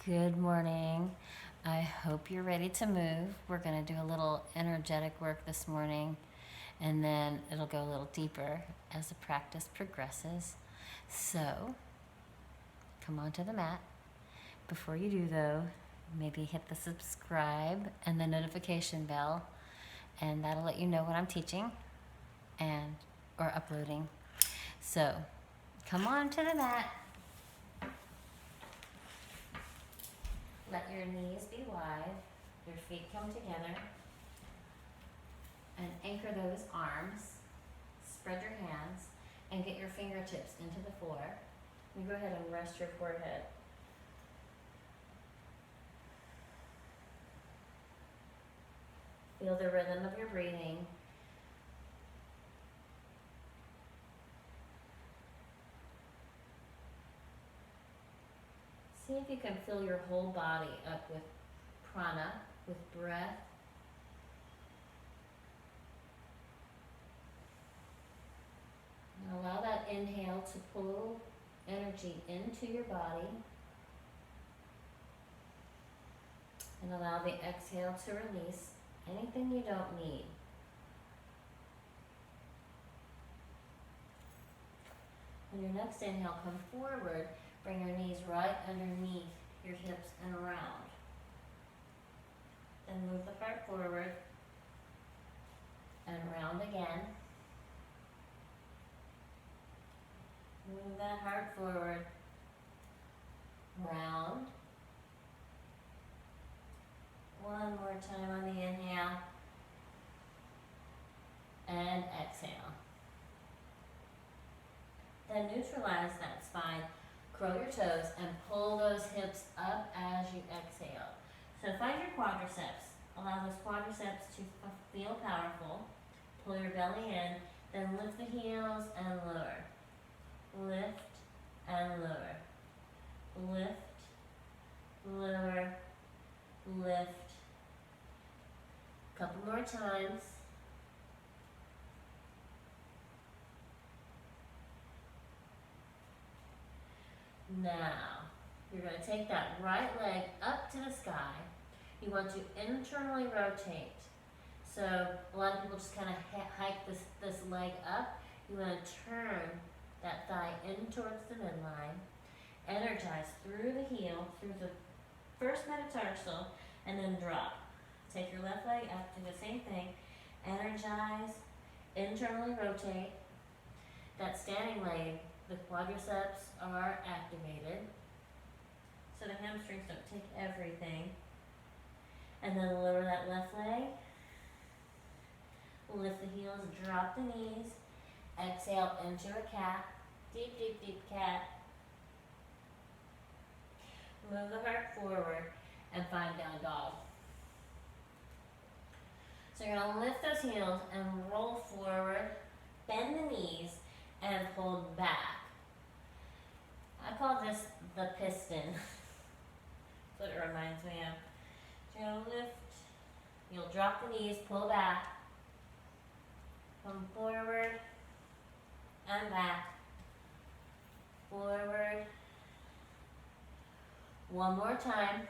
Good morning. I hope you're ready to move. We're going to do a little energetic work this morning, and then it'll go a little deeper as the practice progresses. So, come onto the mat. Before you do, though, maybe hit the subscribe and the notification bell, and that'll let you know when I'm teaching and or uploading. So, come on to the mat. Let your knees be wide, your feet come together, and anchor those arms. Spread your hands and get your fingertips into the floor. You go ahead and rest your forehead. Feel the rhythm of your breathing. See if you can fill your whole body up with prana, with breath. And allow that inhale to pull energy into your body. And allow the exhale to release anything you don't need. On your next inhale, come forward. Bring your knees right underneath your hips and around. Then move the heart forward and round again. Move that heart forward, round. One more time on the inhale and exhale. Then neutralize that spine. Curl your toes and pull those hips up as you exhale. So find your quadriceps. Allow those quadriceps to feel powerful. Pull your belly in, then lift the heels and lower. Lift and lower. Lift, lower, lift. Couple more times. Now, you're going to take that right leg up to the sky. You want to internally rotate. So a lot of people just kind of hike this leg up. You want to turn that thigh in towards the midline. Energize through the heel, through the first metatarsal, and then drop. Take your left leg up, do the same thing. Energize, internally rotate. That standing leg, the quadriceps are activated, so the hamstrings don't take everything. And then lower that left leg. Lift the heels, drop the knees. Exhale into a cat. Deep, deep, deep cat. Move the heart forward and find down dog. So you're going to lift those heels and roll forward. Bend the knees and pull back. I call this the piston. That's what it reminds me of. So you'll lift, you'll drop the knees, pull back, come forward and back, forward. One more time.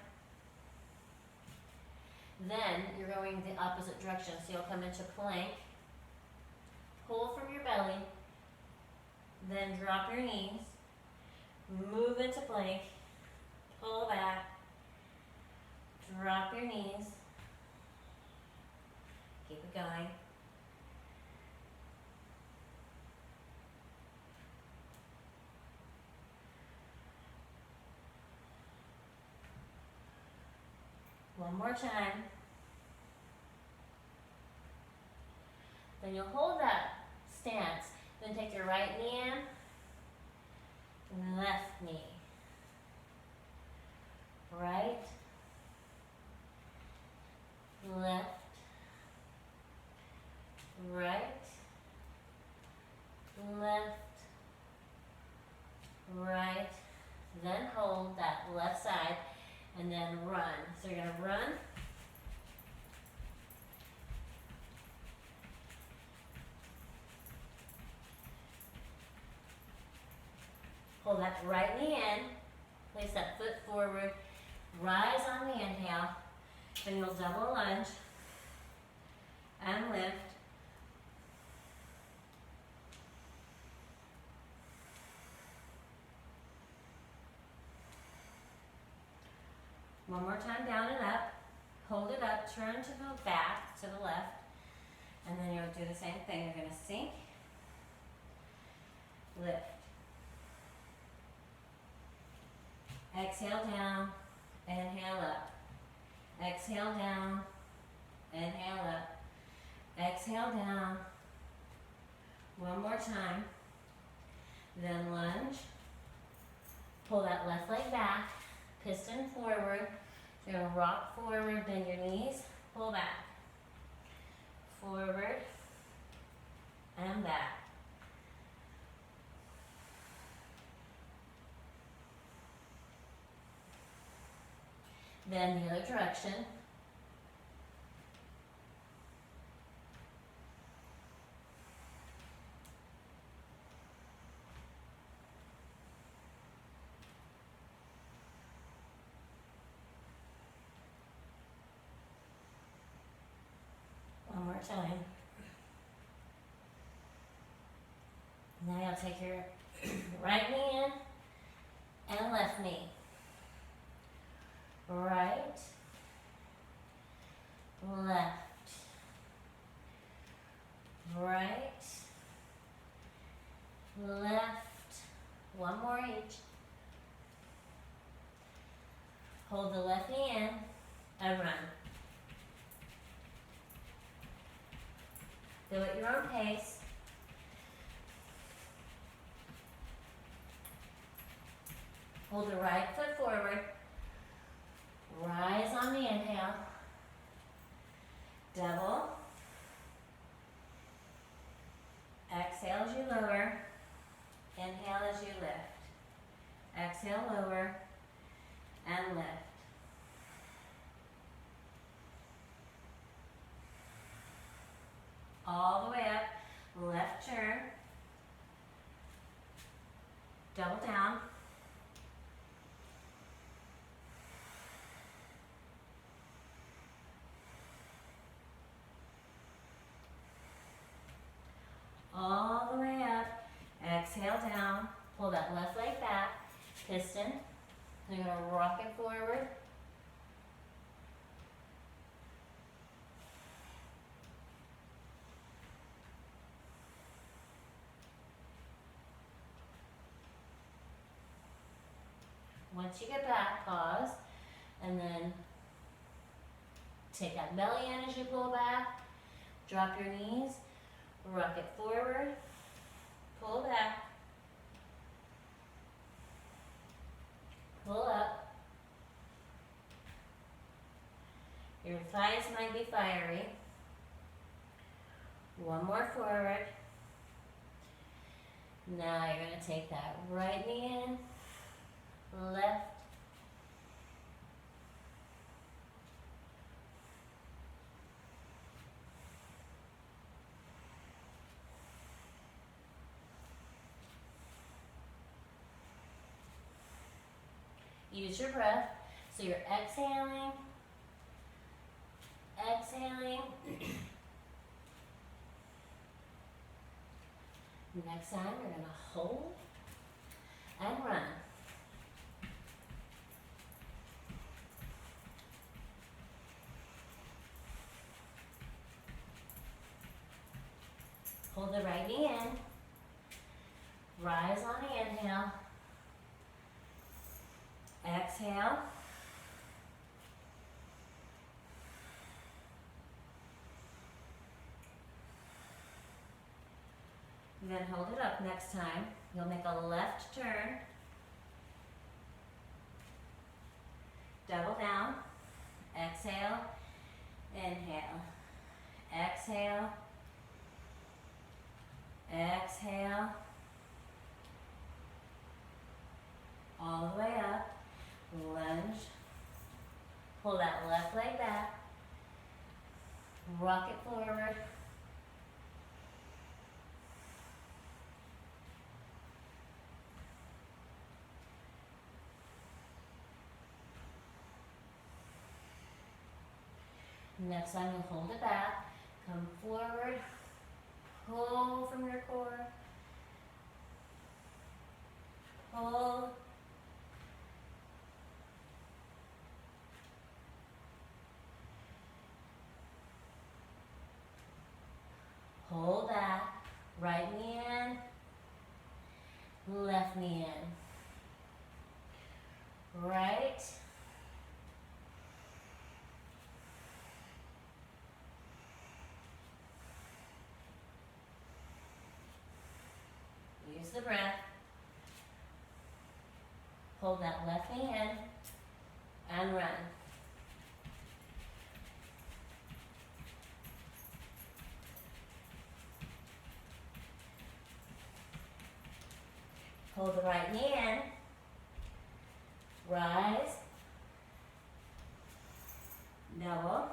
Then you're going the opposite direction. So you'll come into plank, pull from your belly, then drop your knees, move into plank, pull back, drop your knees, keep it going. One more time. Then you'll hold that stance, then take your right knee in, left knee. Right, left, right, left, right. Then hold that left side and then run. So you're going to run. Pull that right knee in, place that foot forward, Rise on the inhale. Then you'll double lunge and lift. One more time, down and up. Hold it up, turn to the back, to the left. And then you'll do the same thing. You're going to sink, lift. Exhale down, inhale up. Exhale down, inhale up. Exhale down. One more time. Then lunge. Pull that left leg back. Piston forward. You're going to rock forward, bend your knees, pull back. Forward and back. Then the other direction. One more time. Now you'll take your right knee in and left knee. Right, left, right, left. One more each. Hold the left knee in and run. Go at your own pace. Hold the right foot forward. Rise on the inhale. Double. Exhale as you lower. Inhale as you lift. Exhale, lower, and lift. All the way up. Left turn. Double down. All the way up. Exhale down. Pull that left leg back. Piston. You're going to rock it forward. Once you get back, pause, and then take that belly in as you pull back. Drop your knees. Rock it forward, pull back, pull up. Your thighs might be fiery. One more forward. Now you're going to take that right knee in, left, use your breath. So you're exhaling, exhaling. Next time you're going to hold and run. Hold the right knee in. Rise on the inhale. Exhale. And then hold it up next time. You'll make a left turn. Double down. Exhale. Inhale. Exhale. Exhale. All the way up. Lunge. Pull that left leg back. Rock it forward. Next time you'll hold it back, come forward, pull from your core, pull, hold back, right knee in, left knee in, right, use the breath, hold that left knee in, and run. Hold the right knee in, rise, double,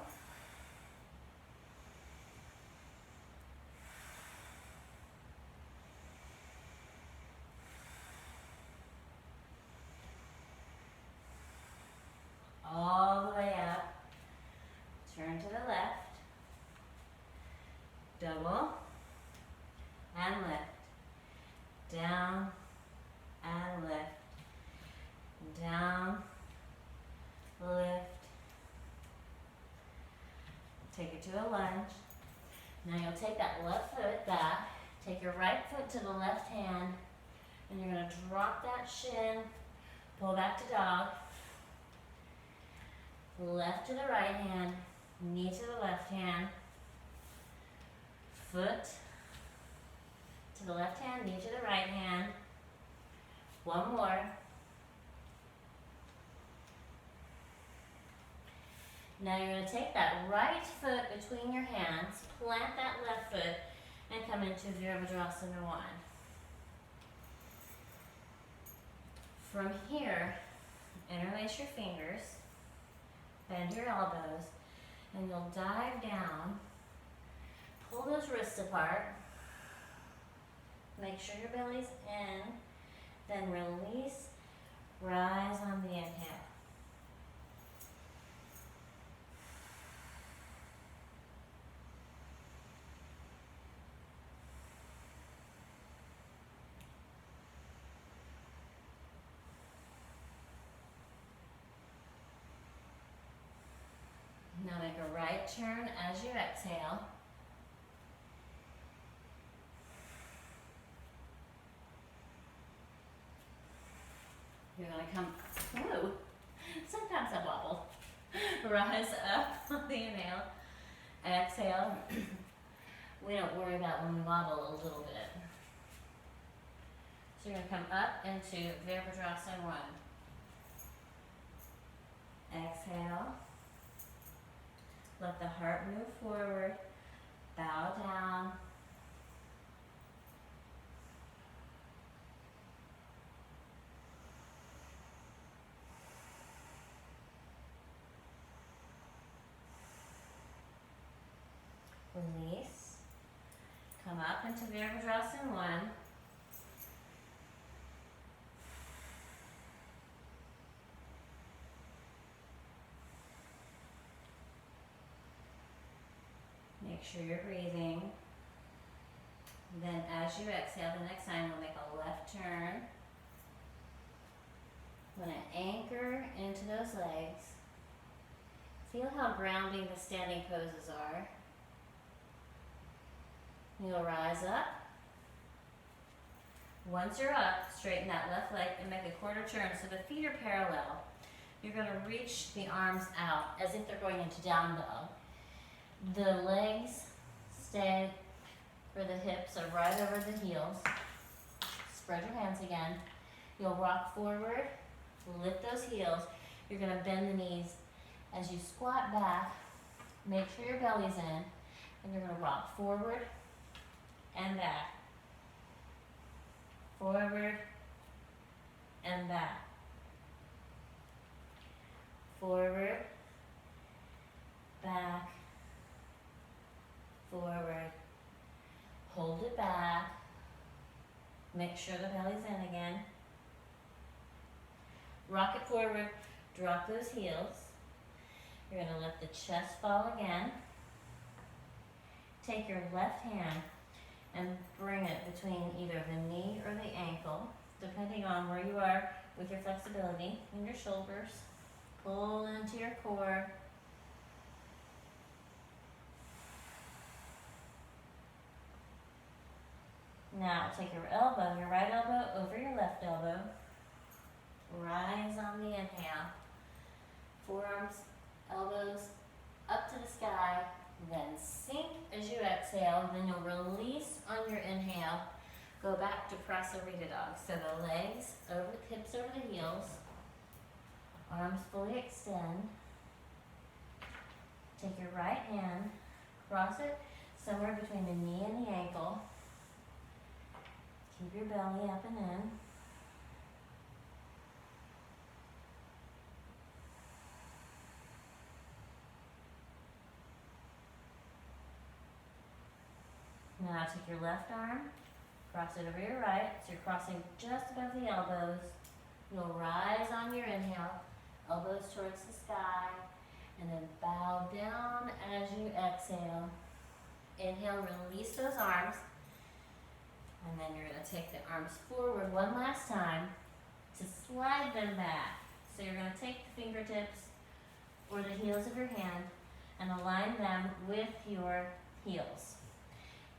all the way up, turn to the left, double, and lift, down, and lift, down, lift, take it to a lunge. Now you'll take that left foot back, take your right foot to the left hand, and you're going to drop that shin, pull back to dog, left to the right hand, knee to the left hand, foot to the left hand, knee to the right hand. One more. Now you're going to take that right foot between your hands, plant that left foot, and come into Virabhadrasana 1. From here, interlace your fingers, bend your elbows, and you'll dive down. Pull those wrists apart. Make sure your belly's in. Then release, rise on the inhale. Now make a right turn as you exhale. You're going to come, ooh, sometimes I wobble. Rise up on the inhale. Exhale. We don't worry about when we wobble a little bit. So you're going to come up into Virabhadrasana 1. Exhale. Let the heart move forward. Bow down. Release. Come up into Virabhadrasana 1. Make sure you're breathing. Then as you exhale, the next time we'll make a left turn. We're going to anchor into those legs. Feel how grounding the standing poses are. You'll rise up. Once you're up, straighten that left leg and make a quarter turn so the feet are parallel. You're going to reach the arms out as if they're going into down dog. The legs stay where the hips are right over the heels. Spread your hands again. You'll rock forward, lift those heels. You're going to bend the knees. As you squat back, make sure your belly's in, and you're going to rock forward and back. Forward and back. Forward, back, forward. Hold it back. Make sure the belly's in again. Rock it forward, drop those heels. You're going to let the chest fall again. Take your left hand and bring it between either the knee or the ankle, depending on where you are with your flexibility in your shoulders. Pull into your core. Now take your elbow, your right elbow over your left elbow. Rise on the inhale. Forearms, elbows up to the sky. Then sink as you exhale. Then you'll release on your inhale. Go back to Prasarita Dog. So the legs over, hips over the heels. Arms fully extend. Take your right hand, cross it somewhere between the knee and the ankle. Keep your belly up and in. Now take your left arm, cross it over your right, so you're crossing just above the elbows. You'll rise on your inhale, elbows towards the sky, and then bow down as you exhale. Inhale, release those arms, and then you're going to take the arms forward one last time to slide them back. So you're going to take the fingertips or the heels of your hand and align them with your heels.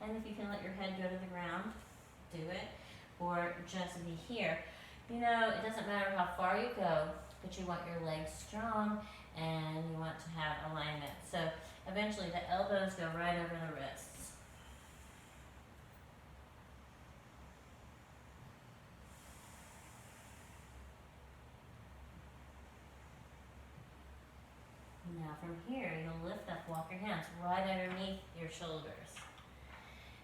And if you can let your head go to the ground, do it, or just be here. You know, it doesn't matter how far you go, but you want your legs strong and you want to have alignment. So eventually the elbows go right over the wrists. Now from here, you'll lift up, walk your hands right underneath your shoulders.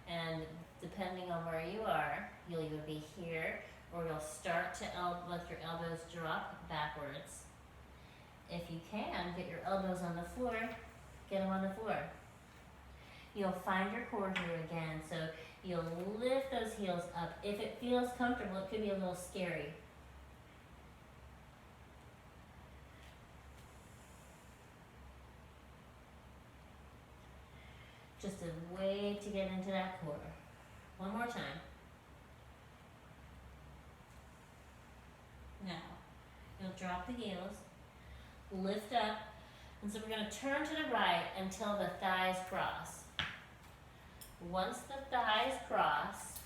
And depending on where you are, you'll either be here or you'll start to let your elbows drop backwards. If you can, get your elbows on the floor, get them on the floor. You'll find your core here again, so you'll lift those heels up. If it feels comfortable, it could be a little scary. Just a way to get into that core. One more time. Now, you'll drop the heels, lift up, and so we're going to turn to the right until the thighs cross. Once the thighs cross,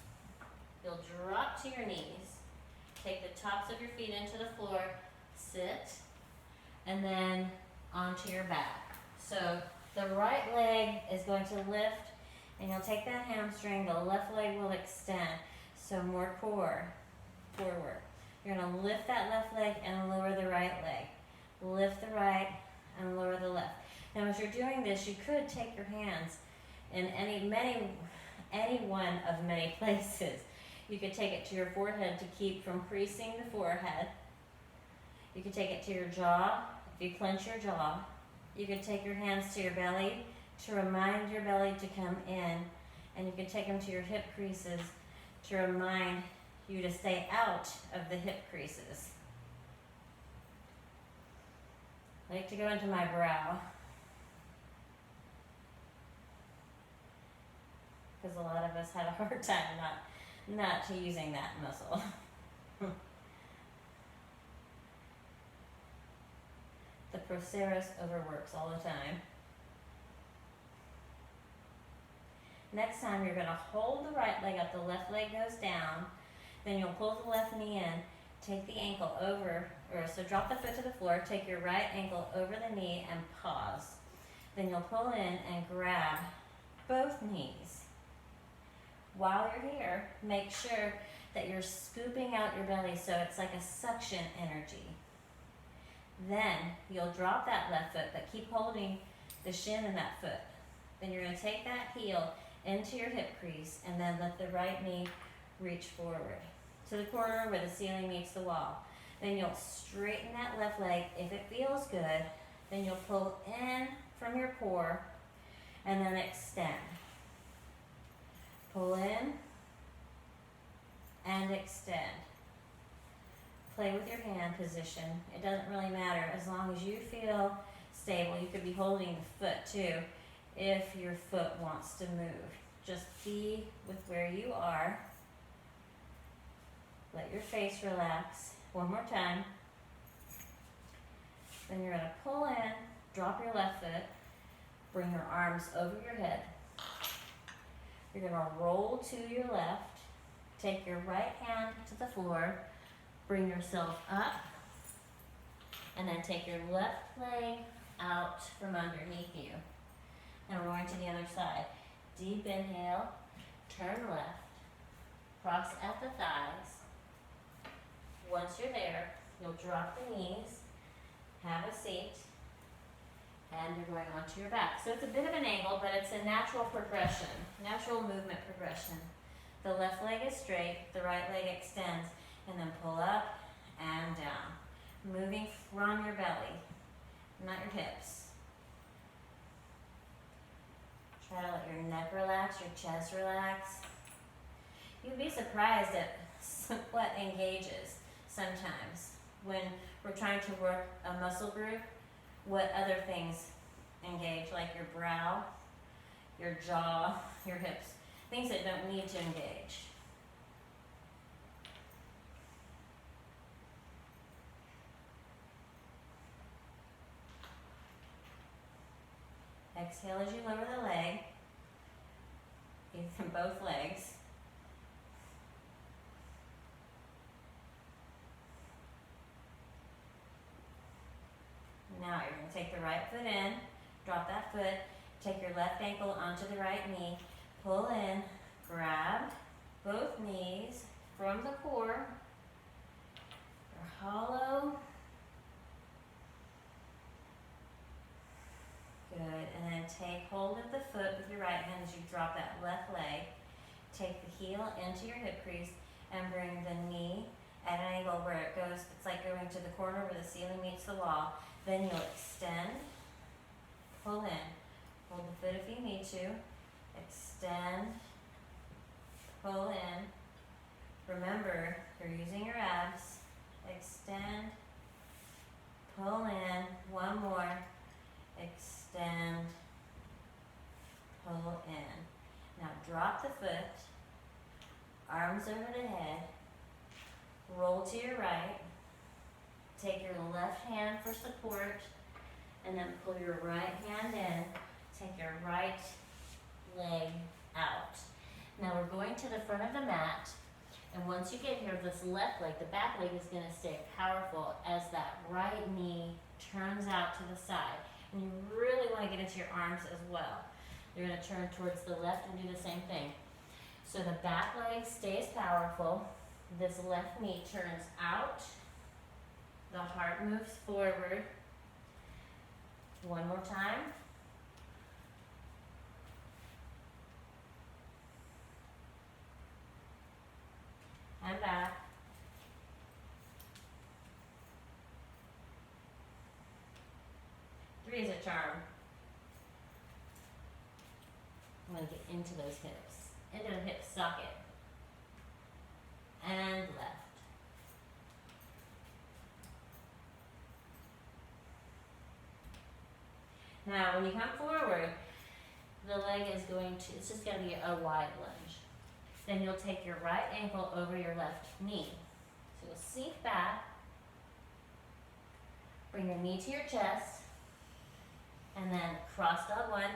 you'll drop to your knees, take the tops of your feet into the floor, sit, and then onto your back. So the right leg is going to lift, and you'll take that hamstring, the left leg will extend. So more core, forward. You're going to lift that left leg and lower the right leg. Lift the right and lower the left. Now as you're doing this, you could take your hands in any one of many places. You could take it to your forehead to keep from creasing the forehead. You could take it to your jaw, if you clench your jaw. You could take your hands to your belly to remind your belly to come in, and you can take them to your hip creases to remind you to stay out of the hip creases. I like to go into my brow because a lot of us have a hard time not using that muscle. The procerus overworks all the time. Next time you're going to hold the right leg up, the left leg goes down, then you'll pull the left knee in, take the ankle over, so drop the foot to the floor, take your right ankle over the knee and pause. Then you'll pull in and grab both knees. While you're here, make sure that you're scooping out your belly so it's like a suction energy. Then you'll drop that left foot, but keep holding the shin in that foot. Then you're going to take that heel into your hip crease and then let the right knee reach forward to the corner where the ceiling meets the wall. Then you'll straighten that left leg. If it feels good, then you'll pull in from your core and then extend. Pull in and extend. Play with your hand position. It doesn't really matter as long as you feel stable. You could be holding the foot too if your foot wants to move. Just be with where you are. Let your face relax. One more time. Then you're going to pull in, drop your left foot, bring your arms over your head. You're going to roll to your left, take your right hand to the floor, bring yourself up, and then take your left leg out from underneath you. And we're going to the other side. Deep inhale, turn left, cross at the thighs. Once you're there, you'll drop the knees, have a seat, and you're going onto your back. So it's a bit of an angle, but it's a natural progression, natural movement progression. The left leg is straight, the right leg extends, and then pull up and down. Moving from your belly, not your hips. Try to let your neck relax, your chest relax. You'd be surprised at what engages sometimes when we're trying to work a muscle group, what other things engage, like your brow, your jaw, your hips, things that don't need to engage. Exhale as you lower the leg, from both legs. Now you're going to take the right foot in, drop that foot, take your left ankle onto the right knee, pull in, grab both knees from the core. They're hollow. Good, and then take hold of the foot with your right hand as you drop that left leg. Take the heel into your hip crease and bring the knee at an angle where it goes, it's like going to the corner where the ceiling meets the wall. Then you'll extend, pull in, hold the foot if you need to, extend, pull in. Remember, you're using your abs, extend, pull in, one more, extend, pull in. Now drop the foot, arms over the head, roll to your right, take your left hand for support, and then pull your right hand in, take your right leg out. Now we're going to the front of the mat, and once you get here, this left leg, the back leg is going to stay powerful as that right knee turns out to the side. And you really want to get into your arms as well. You're going to turn towards the left and do the same thing. So the back leg stays powerful. This left knee turns out. The heart moves forward. One more time. And back. Three is a charm. I'm going to get into those hips, into the hip socket. And left. Now, when you come forward, the leg is going to, it's just going to be a wide lunge. Then you'll take your right ankle over your left knee. So you'll sink back, bring your knee to your chest, and then cross dog one.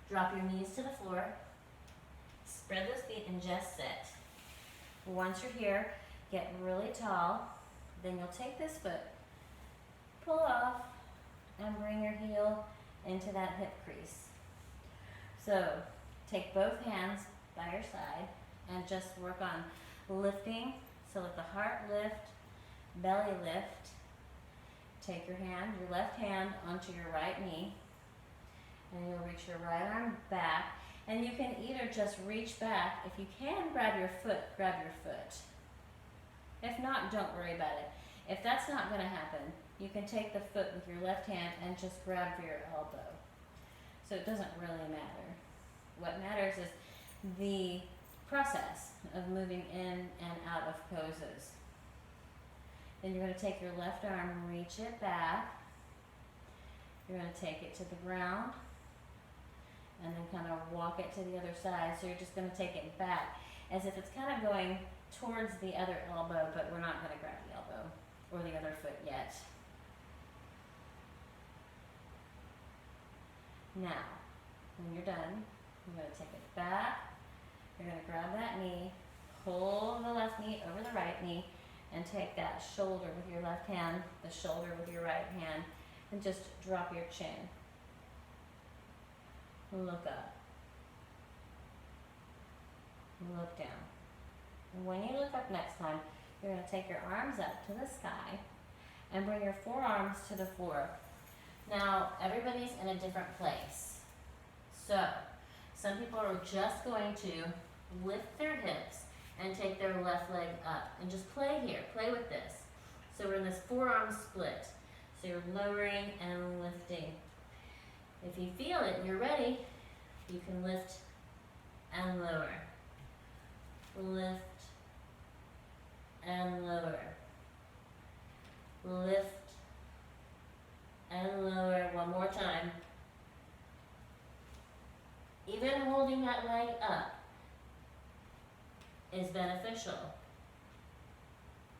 Drop your knees to the floor. Spread those feet and just sit. Once you're here, get really tall. Then you'll take this foot, pull off, and bring your heel into that hip crease. So take both hands by your side and just work on lifting. So let the heart lift, belly lift. Take your hand, your left hand onto your right knee, and you'll reach your right arm back. And you can either just reach back. If you can grab your foot, grab your foot. If not, don't worry about it. If that's not going to happen, you can take the foot with your left hand and just grab for your elbow. So it doesn't really matter. What matters is the process of moving in and out of poses. Then you're going to take your left arm and reach it back. You're going to take it to the ground and then kind of walk it to the other side. So you're just going to take it back as if it's kind of going towards the other elbow, but we're not going to grab the elbow or the other foot yet. Now, when you're done, you're going to take it back. You're going to grab that knee, pull the left knee over the right knee, and take that shoulder with your left hand, the shoulder with your right hand, and just drop your chin. Look up. Look down. And when you look up next time, you're going to take your arms up to the sky and bring your forearms to the floor. Now, everybody's in a different place. So, some people are just going to lift their hips and take their left leg up and just play here, play with this. So we're in this forearm split. So you're lowering and lifting. If you feel it and you're ready, you can lift and lower. Lift and lower. Lift and lower. One more time. Even holding that leg up is beneficial.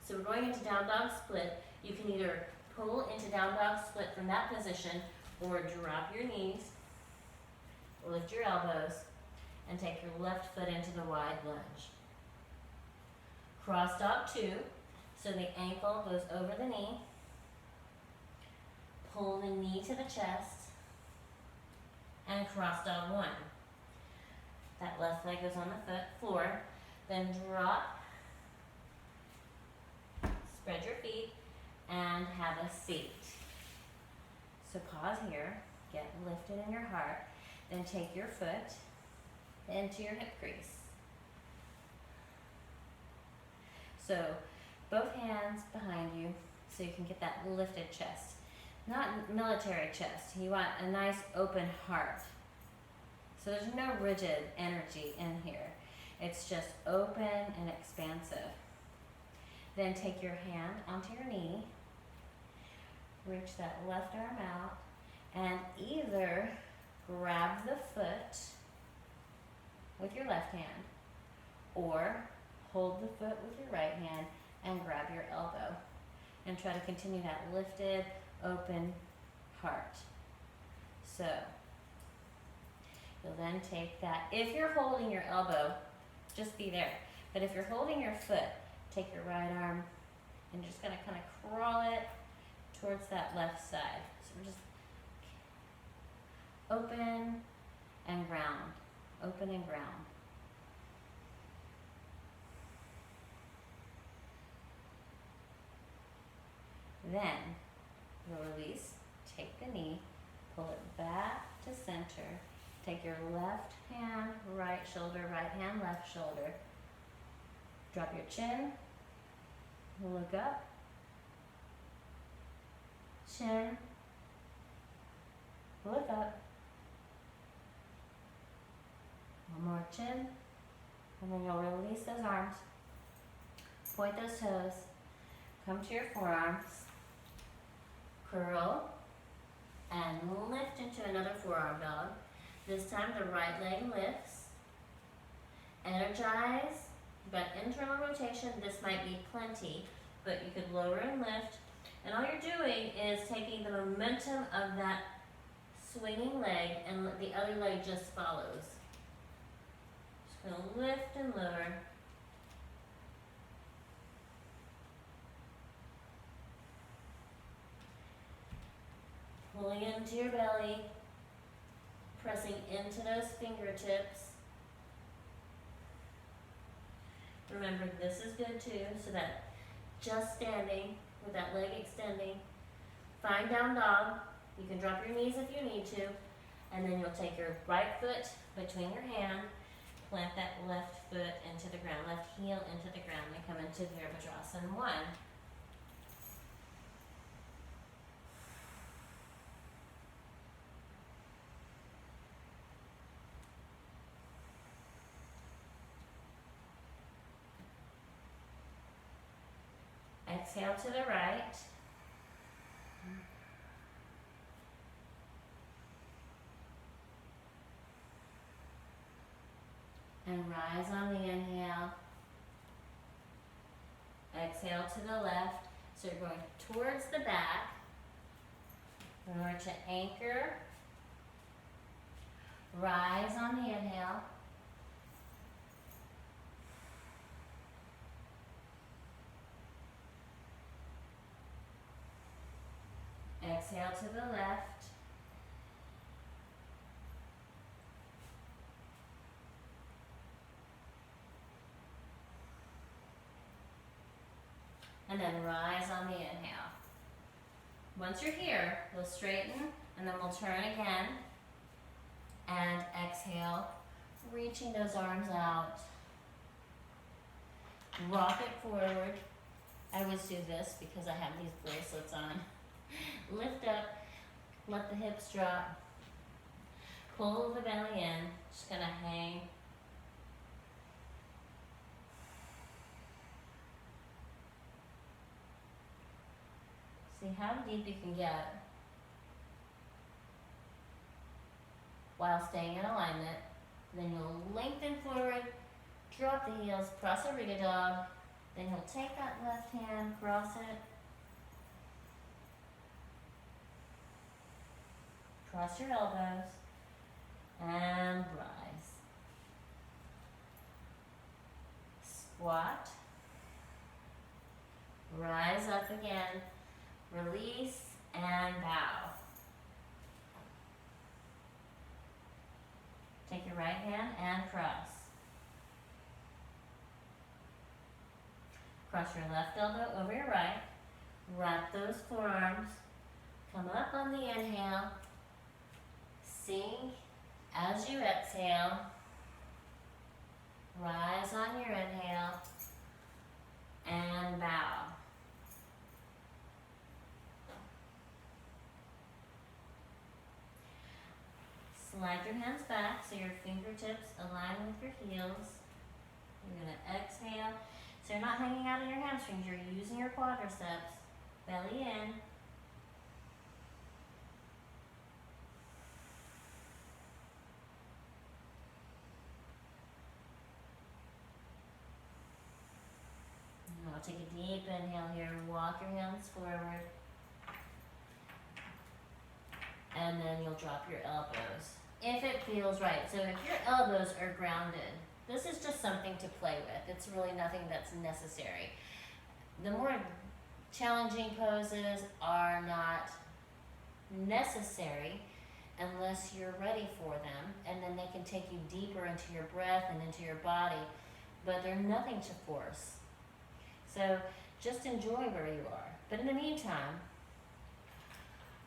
So we're going into down dog split. You can either pull into down dog split from that position or drop your knees, lift your elbows, and take your left foot into the wide lunge. Cross dog 2, so the ankle goes over the knee. Pull the knee to the chest, and cross dog 1. That left leg goes on the floor, then drop, spread your feet, and have a seat. So pause here, get lifted in your heart, then take your foot into your hip crease. So both hands behind you so you can get that lifted chest. Not military chest, you want a nice open heart. So there's no rigid energy in here. It's just open and expansive. Then take your hand onto your knee, reach that left arm out, and either grab the foot with your left hand or hold the foot with your right hand and grab your elbow and try to continue that lifted, open heart. So you'll then take that. If you're holding your elbow, just be there. But if you're holding your foot, take your right arm and you're just going to kind of crawl it towards that left side. So we're just open and ground, open and ground. Then you'll release, take the knee, pull it back to center, take your left hand, right shoulder, right hand, left shoulder. Drop your chin, look up, chin, look up, one more chin, and then you'll release those arms, point those toes, come to your forearms, curl, and lift into another forearm dog. This time the right leg lifts, energize. You've got internal rotation. This might be plenty, but you could lower and lift. And all you're doing is taking the momentum of that swinging leg and the other leg just follows. Just going to lift and lower. Pulling into your belly, pressing into those fingertips. Remember, this is good too, so that just standing with that leg extending. Find down dog. You can drop your knees if you need to, and then you'll take your right foot between your hand, plant that left foot into the ground, left heel into the ground, and come into Virabhadrasana 1. Exhale to the right. And rise on the inhale. Exhale to the left. So you're going towards the back. Remember to anchor. Rise on the inhale. Exhale to the left. And then rise on the inhale. Once you're here, you'll straighten and then we'll turn again. And exhale, reaching those arms out. Rock it forward. I always do this because I have these bracelets on. Lift up, let the hips drop. Pull the belly in, just gonna hang. See how deep you can get while staying in alignment. Then you'll lengthen forward, drop the heels, Prasarita dog. Then you'll take that left hand, cross it. Cross your elbows and rise. Squat. Rise up again. Release and bow. Take your right hand and cross. Cross your left elbow over your right. Wrap those forearms. Come up on the inhale. Sink as you exhale. Rise on your inhale. And bow. Slide your hands back so your fingertips align with your heels. You're going to exhale. So you're not hanging out of your hamstrings, you're using your quadriceps. Belly in. Now take a deep inhale here and walk your hands forward. And then you'll drop your elbows. If it feels right. So if your elbows are grounded, this is just something to play with. It's really nothing that's necessary. The more challenging poses are not necessary unless you're ready for them, and then they can take you deeper into your breath and into your body, but they're nothing to force. So just enjoy where you are. But in the meantime,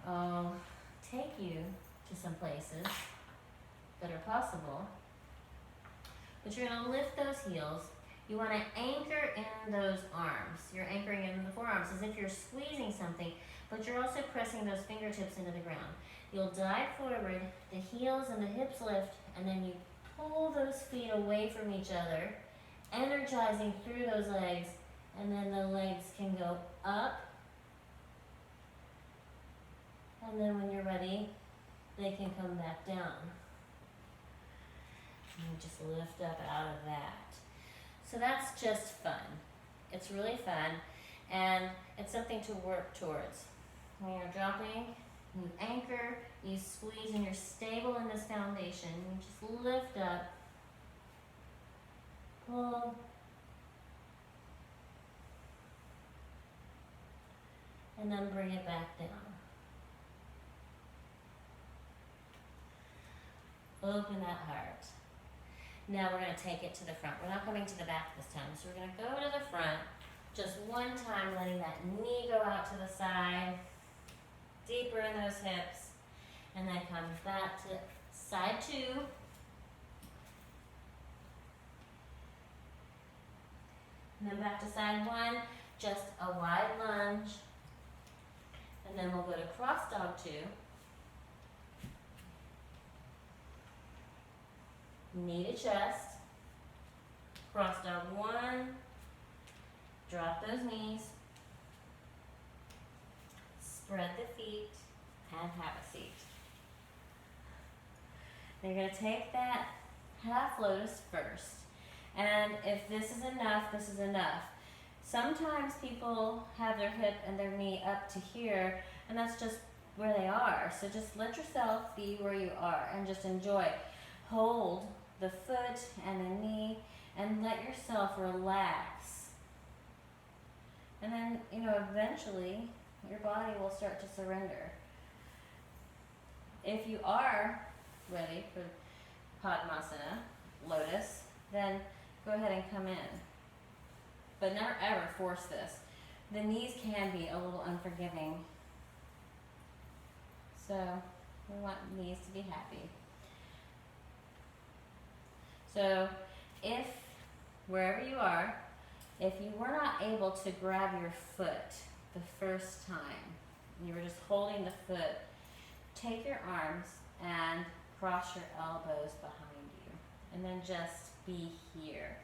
I'll take you to some places that are possible. But you're going to lift those heels. You want to anchor in those arms. You're anchoring in the forearms as if you're squeezing something, but you're also pressing those fingertips into the ground. You'll dive forward, the heels and the hips lift, and then you pull those feet away from each other, energizing through those legs, and then the legs can go up. And then when you're ready, they can come back down. And you just lift up out of that. So that's just fun. It's really fun, and it's something to work towards. When you're dropping, you anchor, you squeeze, and you're stable in this foundation. You just lift up, pull, and then bring it back down. Open that heart. Now we're going to take it to the front. We're not coming to the back this time. So we're going to go to the front. Just one time, letting that knee go out to the side. Deeper in those hips. And then come back to side two. And then back to side one. Just a wide lunge. And then we'll go to cross dog two. Knee to chest, cross dog one, drop those knees, spread the feet, and have a seat. Then you're going to take that half lotus first. And if this is enough, this is enough. Sometimes people have their hip and their knee up to here, and that's just where they are. So just let yourself be where you are and just enjoy. Hold the foot and the knee and let yourself relax. And then, eventually your body will start to surrender. If you are ready for Padmasana, lotus, then go ahead and come in. But never ever force this. The knees can be a little unforgiving. So we want knees to be happy. So if, wherever you are, if you were not able to grab your foot the first time, you were just holding the foot, take your arms and cross your elbows behind you. And then just be here.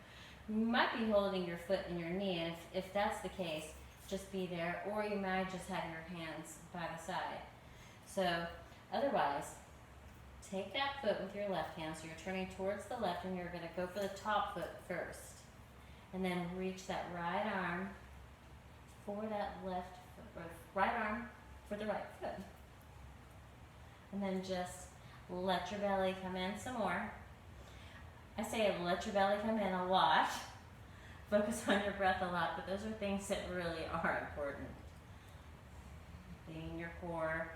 You might be holding your foot and your knee, and if that's the case, just be there, or you might just have your hands by the side. So otherwise, take that foot with your left hand, so you're turning towards the left, and you're going to go for the top foot first. And then reach that right arm for that left foot, or right arm for the right foot. And then just let your belly come in some more. I say let your belly come in a lot. Focus on your breath a lot, but those are things that really are important. Being your core.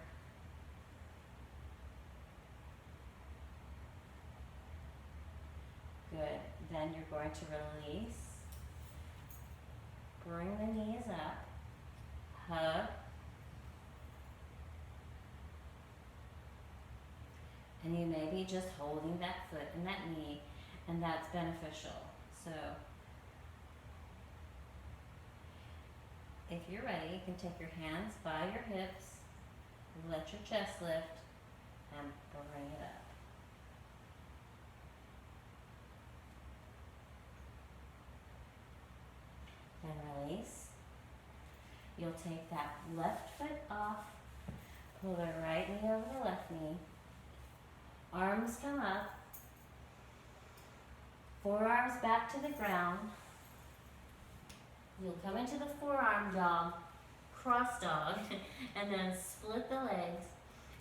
Good. Then you're going to release. Bring the knees up. Hug. And you may be just holding that foot and that knee, and that's beneficial. So if you're ready, you can take your hands by your hips, let your chest lift, and bring it up. Then release. You'll take that left foot off, pull the right knee over the left knee, arms come up, forearms back to the ground. You'll come into the forearm dog, cross dog, and then split the legs.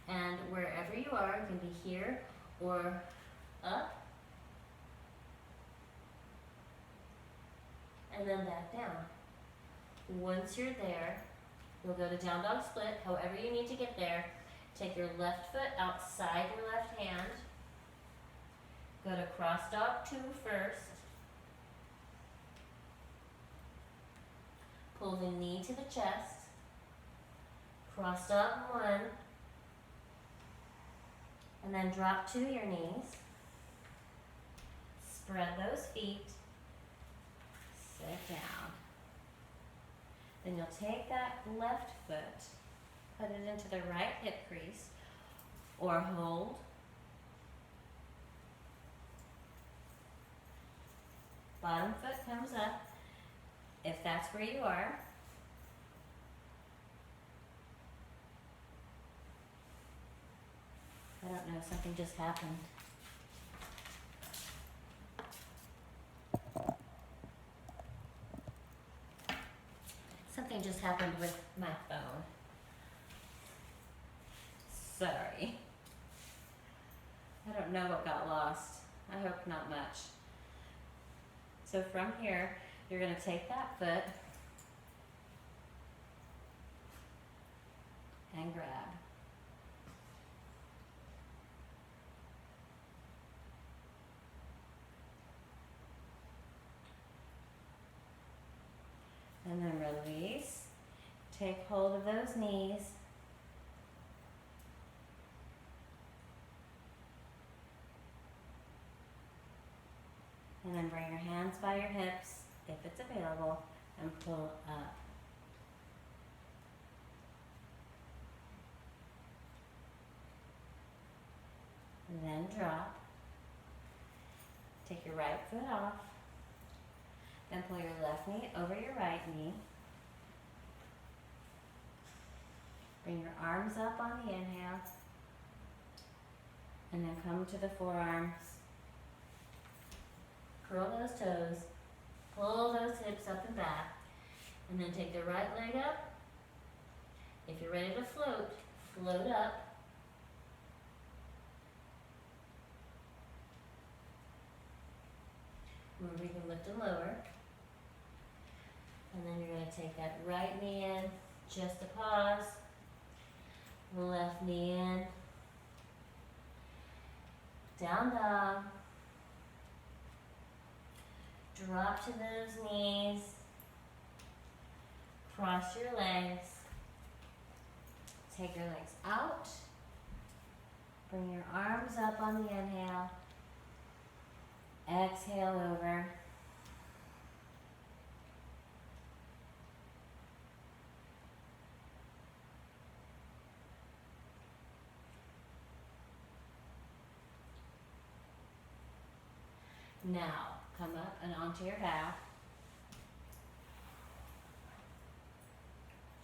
And wherever you are, it can be here or up, and then back down. Once you're there, you'll go to down dog split, however you need to get there. Take your left foot outside your left hand. Go to cross dog 2 first. Pull the knee to the chest. Cross dog 1. And then drop to your knees. Spread those feet. Sit down. Then you'll take that left foot, put it into the right hip crease, or hold. Bottom foot comes up, if that's where you are. I don't know, something just happened. Something just happened with my phone. Sorry. I don't know what got lost. I hope not much. So from here, you're going to take that foot and grab. And then release. Take hold of those knees. And then bring your hands by your hips, if it's available, and pull up. And then drop. Take your right foot off. Then pull your left knee over your right knee. Bring your arms up on the inhale. And then come to the forearms. Curl those toes. Pull those hips up and back. And then take the right leg up. If you're ready to float, float up. Remember, you can lift and lower. And then you're going to take that right knee in, just a pause. Left knee in. Down dog. Drop to those knees. Cross your legs. Take your legs out. Bring your arms up on the inhale. Exhale over. Now, come up and onto your back.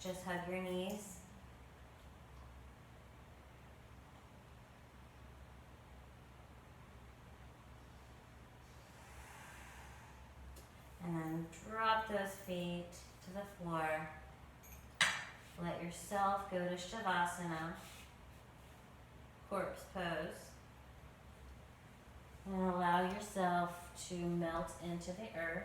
Just hug your knees. And then drop those feet to the floor. Let yourself go to Shavasana, corpse pose. And allow yourself to melt into the earth.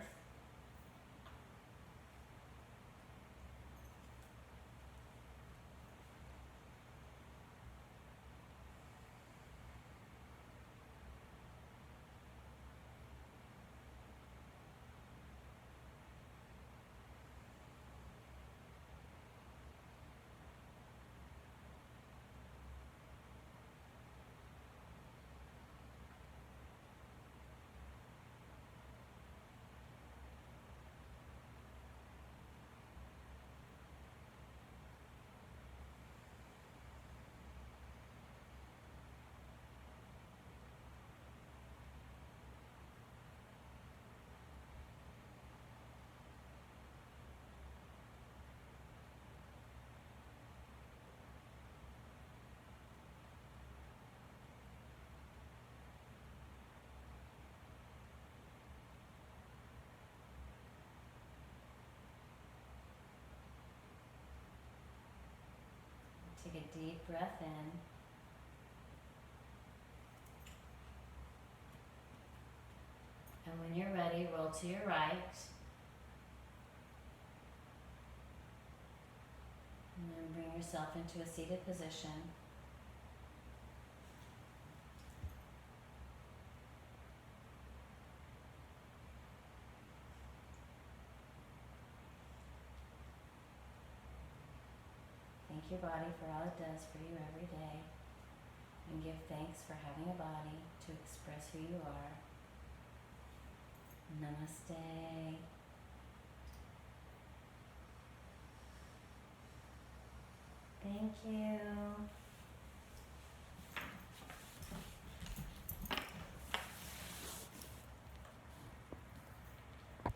Take a deep breath in. And when you're ready, roll to your right. And then bring yourself into a seated position. Thank your body for all it does for you every day. And give thanks for having a body to express who you are. Namaste. Thank you.